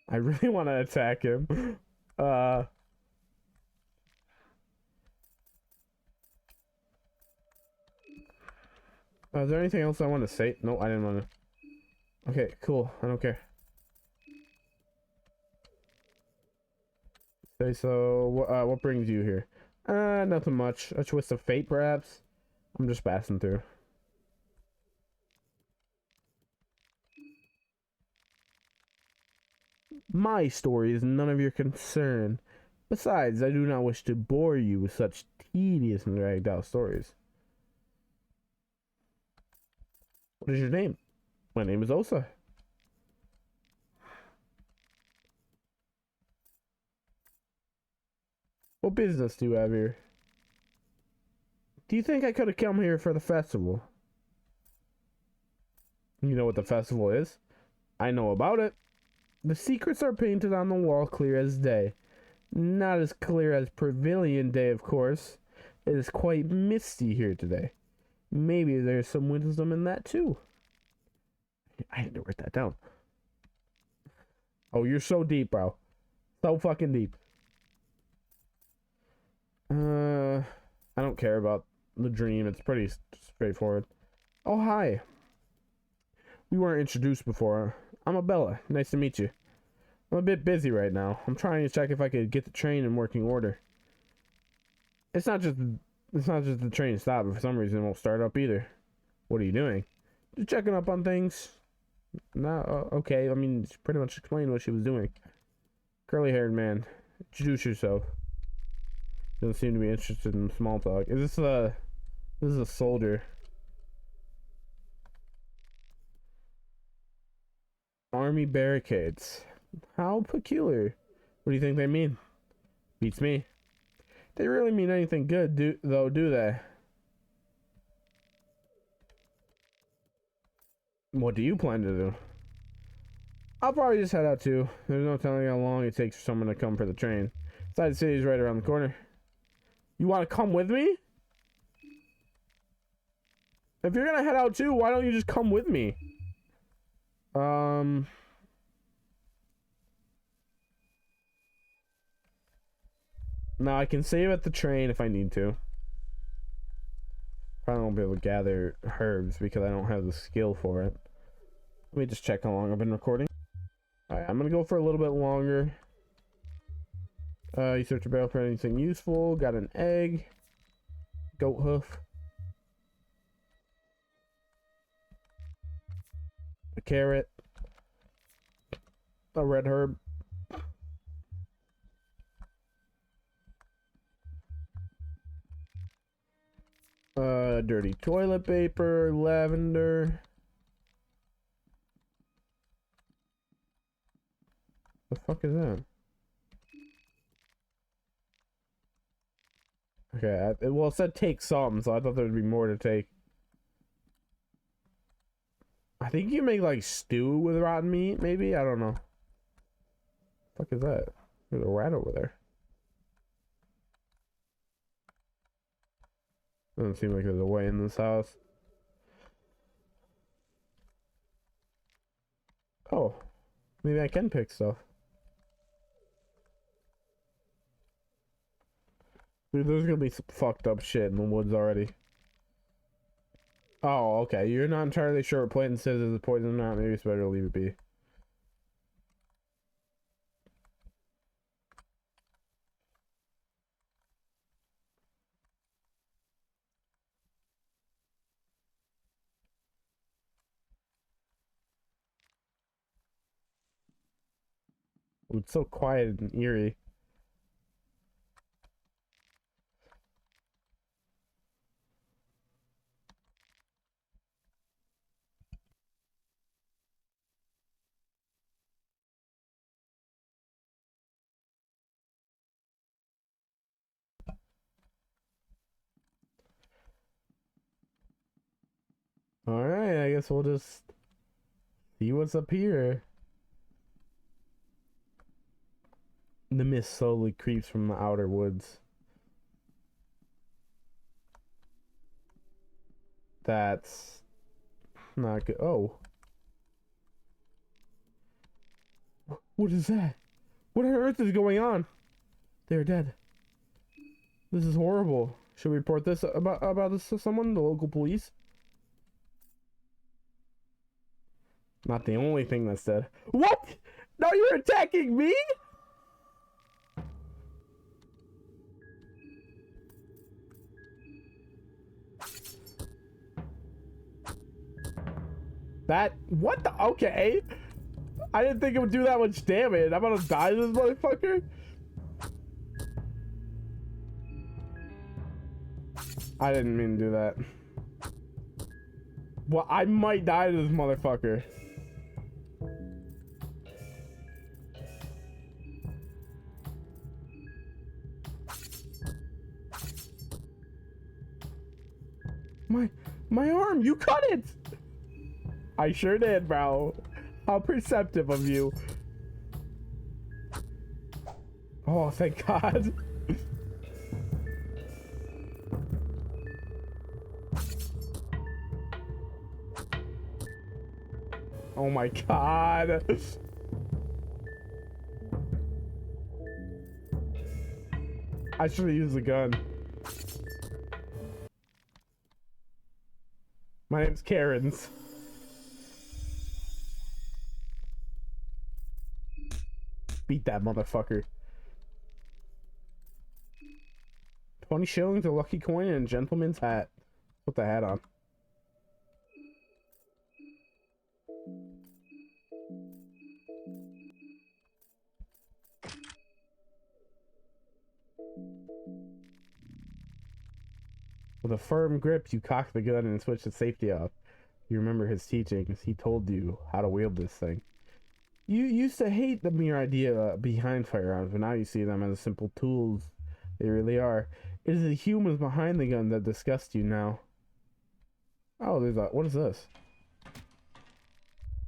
I really want to attack him. Is there anything else I want to say? No, I didn't want to. Okay, cool. I don't care. Okay, so what brings you here? Nothing much. A twist of fate, perhaps. I'm just passing through. My story is none of your concern. Besides, I do not wish to bore you with such tedious and dragged out stories. What is your name? My name is Osa. What business do you have here? Do you think I could have come here for the festival? You know what the festival is? I know about it. The secrets are painted on the wall clear as day. Not as clear as Pavilion Day, of course. It is quite misty here today. Maybe there's some wisdom in that too. I had to write that down. Oh, you're so deep, bro. So fucking deep. I don't care about the dream. It's pretty straightforward. Oh, hi. We weren't introduced before. I'm Abella. Nice to meet you. I'm a bit busy right now. I'm trying to check if I could get the train in working order. It's not just the train stop, but for some reason it won't start up either. What are you doing? Just checking up on things. No, okay. I mean, she pretty much explained what she was doing. Curly-haired man. Introduce yourself. Doesn't seem to be interested in small talk. This is a soldier. Army barricades. How peculiar. What do you think they mean? Beats me. They really mean anything good, do they? What do you plan to do? I'll probably just head out too. There's no telling how long it takes for someone to come for the train. Side City is right around the corner. You want to come with me? If you're gonna head out too, why don't you just come with me? Now I can save at the train if I need to. Probably won't be able to gather herbs because I don't have the skill for it. Let me just check how long I've been recording. Alright, I'm gonna go for a little bit longer. You search your barrel for anything useful. Got an egg. Goat hoof. A carrot. A red herb. Dirty toilet paper. Lavender. The fuck is that? Okay, well, it said take some, so I thought there would be more to take. I think you make like stew with rotten meat, maybe? I don't know. The fuck is that? There's a rat over there. Doesn't seem like there's a way in this house. Oh, maybe I can pick stuff. Dude, there's gonna be some fucked up shit in the woods already. Oh, okay. You're not entirely sure what plant says is poison or not. Maybe it's better to leave it be. It's so quiet and eerie. Alright, I guess we'll just see what's up here. The mist slowly creeps from the outer woods. That's not good. Oh. What is that? What on earth is going on? They're dead. This is horrible. Should we report this about this to someone? The local police? Not the only thing that's dead. What? No, you're attacking me? What the? Okay. I didn't think it would do that much damage. I'm gonna die to this motherfucker. I didn't mean to do that. Well, I might die to this motherfucker. My arm, you cut it! I sure did, bro. How perceptive of you. Oh, thank God. Oh my God. I should have used the gun. My name's Karen's. Beat that motherfucker. 20 shillings, a lucky coin, and a gentleman's hat. Put the hat on. With a firm grip, you cock the gun and switch the safety off. You remember his teachings. He told you how to wield this thing. You used to hate the mere idea behind firearms, but now you see them as simple tools. They really are. It is the humans behind the gun that disgust you now. Oh, there's a... What is this?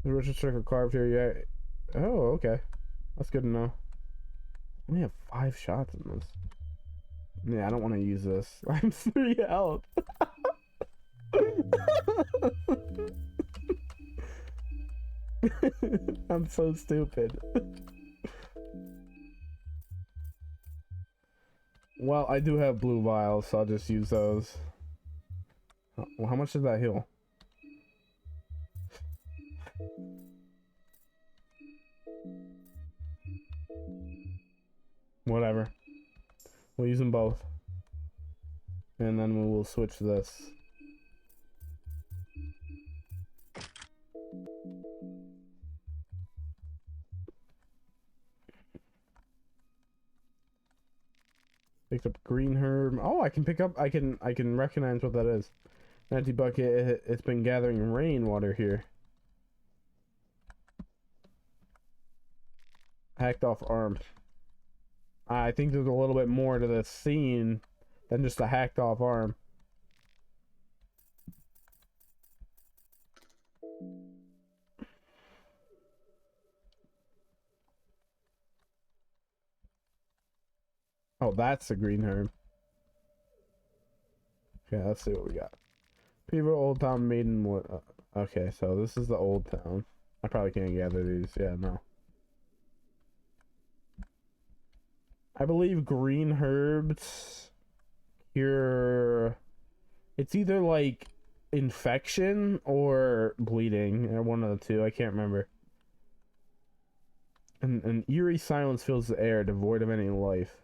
The Richard Circle carved here, yeah. Oh, okay. That's good to know. I only have 5 shots in this. Yeah, I don't want to use this. I'm 3 health. I'm so stupid. Well, I do have blue vials, so I'll just use those. Well, how much does that heal? Whatever. We'll use them both. And then we will switch this. Picked up green herb. Oh, I can pick up. I can recognize what that is. An empty bucket. It's been gathering rainwater here. Hacked off arm. I think there's a little bit more to this scene than just a hacked off arm. Oh, that's the green herb. Okay, let's see what we got. People, Old Town, Maidenwood. Okay, so this is the Old Town. I probably can't gather these. Yeah, no. I believe green herbs cure... It's either like infection or bleeding, or one of the two. I can't remember. And an eerie silence fills the air, devoid of any life.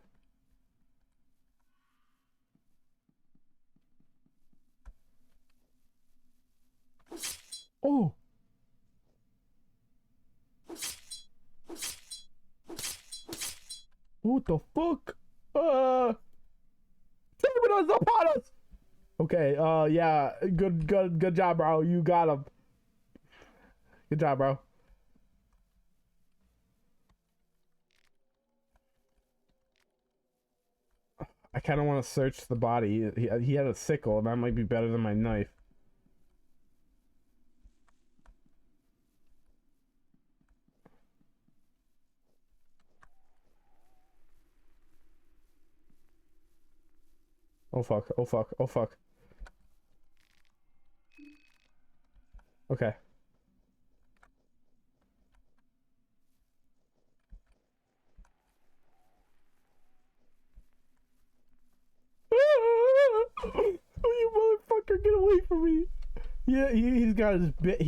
Oh! What the fuck? Termina's upon us! Okay, yeah, good job, bro. You got him. Good job, bro. I kind of want to search the body. He had a sickle, and that might be better than my knife. Oh fuck, oh fuck, oh fuck. Okay. Oh, you motherfucker, get away from me. Yeah, he's got his bit.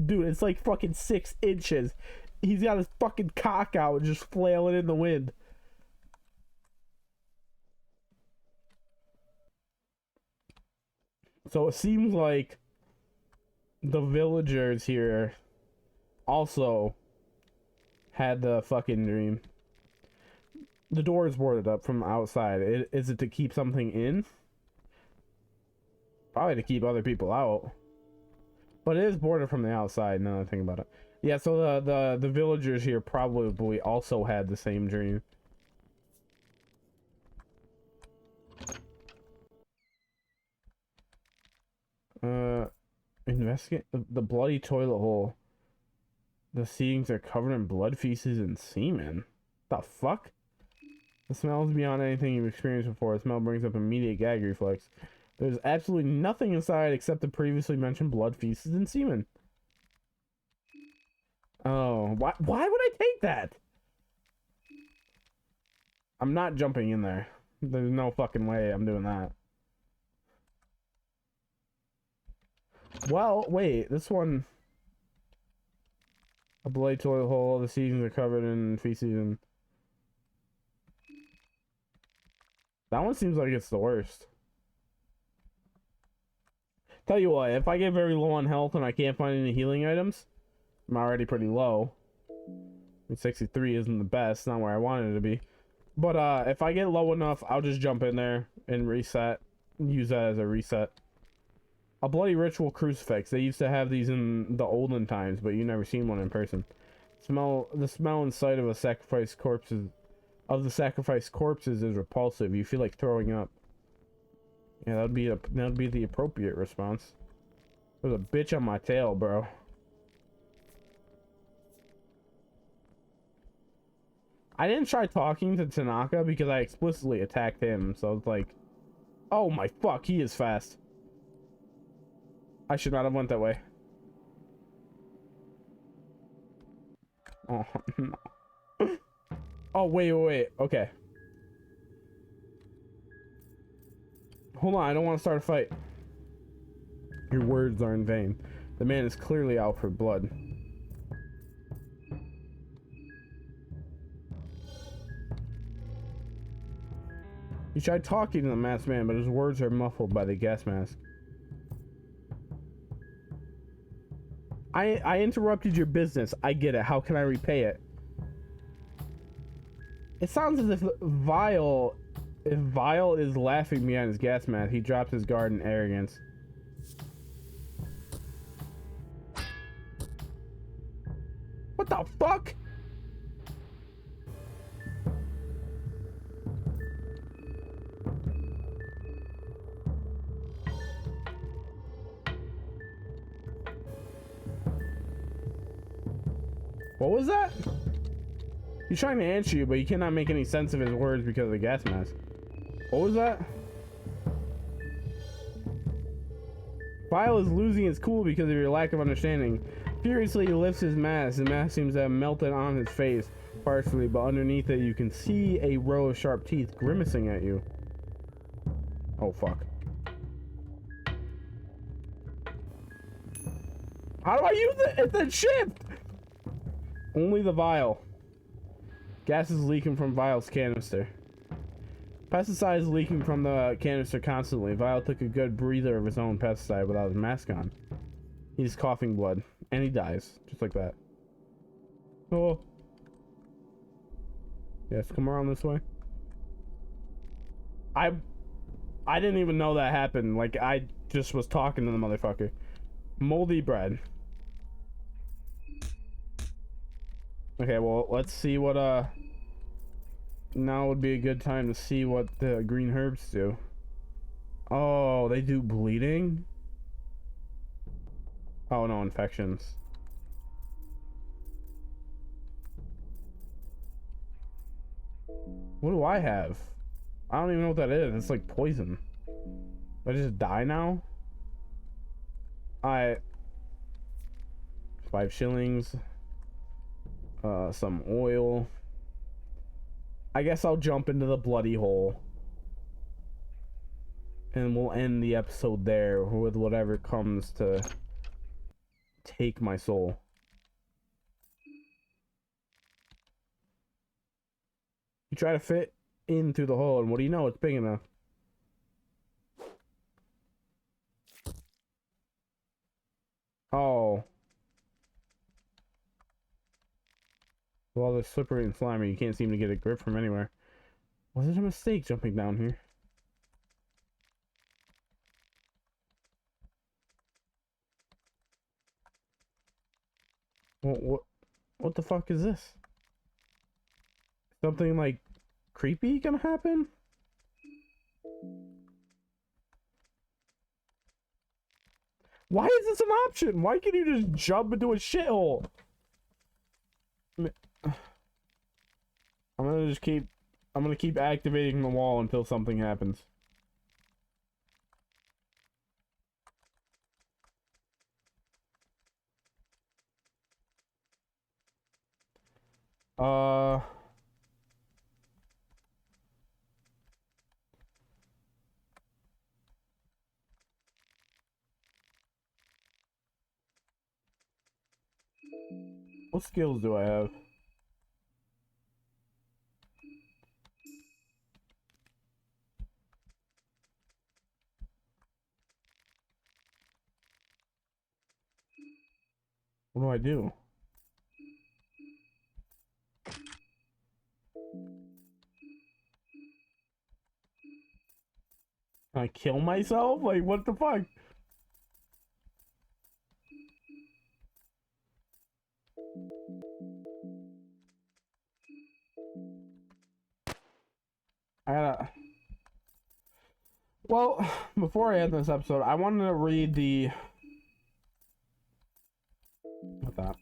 Dude, it's like fucking 6 inches. He's got his fucking cock out, just flailing in the wind. So it seems like the villagers here also had the fucking dream. The door is boarded up from outside. Is it to keep something in? Probably to keep other people out. But it is bordered from the outside, now that I think about it. Yeah, so the villagers here probably also had the same dream. Investigate the bloody toilet hole. The ceilings are covered in blood, feces, and semen. The fuck? The smell is beyond anything you've experienced before. The smell brings up immediate gag reflex. There's absolutely nothing inside except the previously mentioned blood, feces, and semen. Oh, why would I take that? I'm not jumping in there. There's no fucking way I'm doing that. Well, wait, this one... A bloody toilet hole, the seasons are covered in feces and... That one seems like it's the worst. Tell you what, if I get very low on health and I can't find any healing items, I'm already pretty low. I mean, 63 isn't the best, not where I wanted it to be. But if I get low enough, I'll just jump in there and reset. Use that as a reset. A bloody ritual crucifix. They used to have these in the olden times, but you never seen one in person. The smell and sight of the sacrificed corpses is repulsive. You feel like throwing up. Yeah, that'd be the appropriate response. There's a bitch on my tail, bro. I didn't try talking to Tanaka because I explicitly attacked him, so it's like, oh my fuck, he is fast. I should not have went that way. Oh no. Oh wait. Okay. Hold on, I don't want to start a fight. Your words are in vain. The man is clearly out for blood. You tried talking to the masked man, but his words are muffled by the gas mask. I interrupted your business. I get it. How can I repay it? It sounds as if Vile is laughing behind his gas mask. He drops his guard in arrogance. What the fuck? What was that? He's trying to answer you, but you cannot make any sense of his words because of the gas mask. What was that? Vile is losing his cool because of your lack of understanding. Furiously, he lifts his mask. The mask seems to have melted on his face, partially, but underneath it, you can see a row of sharp teeth grimacing at you. Oh, fuck. How do I use it? It's a shift! Only the vial. Gas is leaking from Vial's canister. Pesticide is leaking from the canister constantly. Vial took a good breather of his own pesticide without his mask on. He's coughing blood. And he dies. Just like that. Oh. Yes, come around this way. I didn't even know that happened. Like, I just was talking to the motherfucker. Moldy bread. Okay, well, let's see what, now would be a good time to see what the green herbs do. Oh, they do bleeding? Oh, no, infections. What do I have? I don't even know what that is. It's like poison. Do I just die now? 5 shillings. Some oil. I guess I'll jump into the bloody hole. And we'll end the episode there with whatever comes to take my soul. You try to fit in through the hole, and what do you know? It's big enough. Oh. Well, they're slippery and slimy. You can't seem to get a grip from anywhere. Was it a mistake jumping down here? What the fuck is this? Something like creepy gonna happen? Why is this an option? Why can't you just jump into a shithole? I'm gonna keep activating the wall until something happens. What skills do I have? What do I do? Can I kill myself? Like, what the fuck? I gotta... Well, before I end this episode, I wanted to read the... What that?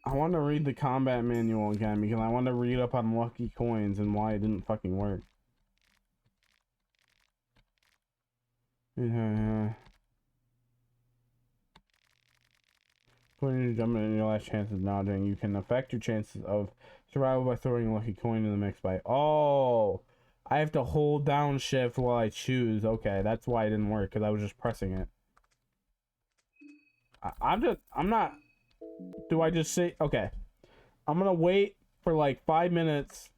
I want to read the combat manual again because I want to read up on lucky coins and why it didn't fucking work. Yeah. When you're jumping in your last chance of dodging, you can affect your chances of survival by throwing a lucky coin in the mix by... Oh! I have to hold down shift while I choose. Okay, that's why it didn't work, because I was just pressing it. I'm not... Do I just say... Okay. I'm gonna wait for like 5 minutes.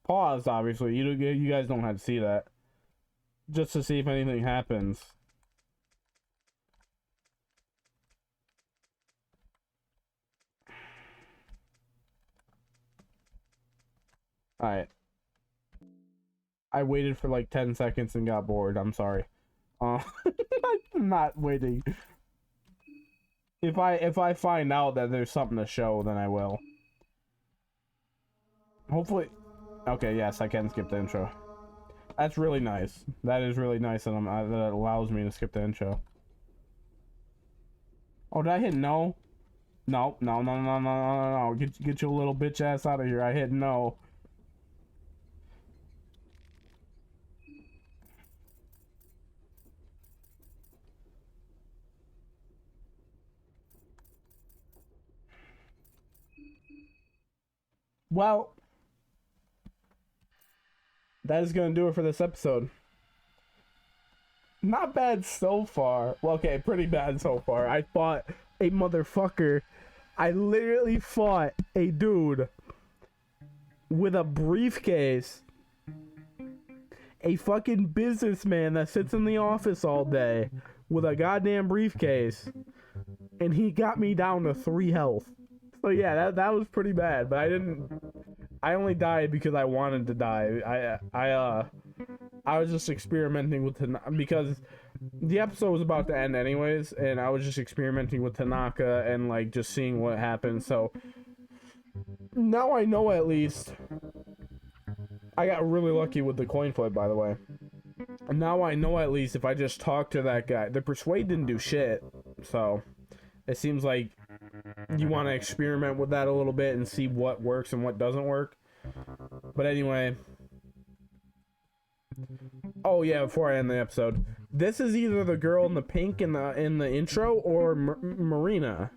Pause, obviously. You guys don't have to see that. Just to see if anything happens. Alright. I waited for like 10 seconds and got bored. I'm sorry. I'm not waiting. If I find out that there's something to show, then I will. Hopefully. Okay, yes, I can skip the intro. That's really nice. That is really nice that that allows me to skip the intro. Oh, did I hit no? No. Get your little bitch ass out of here. I hit no. Well, that is going to do it for this episode. Not bad so far. Well, okay, pretty bad so far. I fought a motherfucker. I literally fought a dude with a briefcase. A fucking businessman that sits in the office all day with a goddamn briefcase. And he got me down to 3 health. So yeah, that was pretty bad, but I only died because I wanted to die. I was just experimenting with because the episode was about to end anyways, and I was just experimenting with Tanaka and like just seeing what happened. So now I know at least. I got really lucky with the coin flip, by the way. And now I know at least if I just talk to that guy. The persuade didn't do shit, so it seems like you want to experiment with that a little bit and see what works and what doesn't work. But anyway. Oh yeah, before I end the episode, this is either the girl in the pink in the intro or Marina.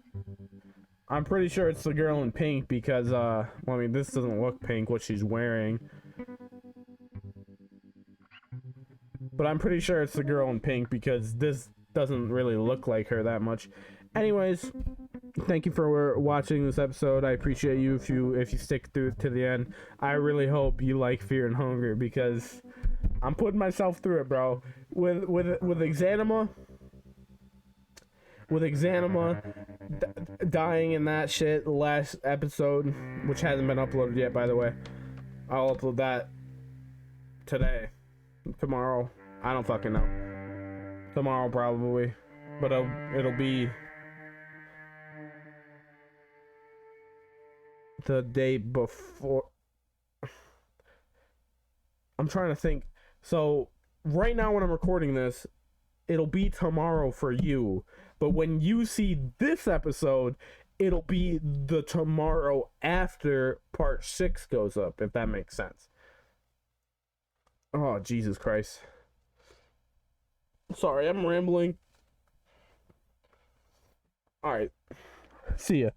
I'm pretty sure it's the girl in pink because well, I mean, this doesn't look pink what she's wearing, but I'm pretty sure it's the girl in pink because this doesn't really look like her that much. Anyways, thank you for watching this episode. I appreciate you if you stick through to the end. I really hope you like Fear and Hunger because I'm putting myself through it, bro. With Exanima dying in that shit last episode, which hasn't been uploaded yet, by the way. I'll upload that today, tomorrow. I don't fucking know. Tomorrow probably, but it'll be the day before. I'm trying to think. So right now when I'm recording this, it'll be tomorrow for you. But when you see this episode, it'll be the tomorrow after part 6 goes up, if that makes sense. Oh, Jesus Christ. Sorry, I'm rambling. Alright. See ya.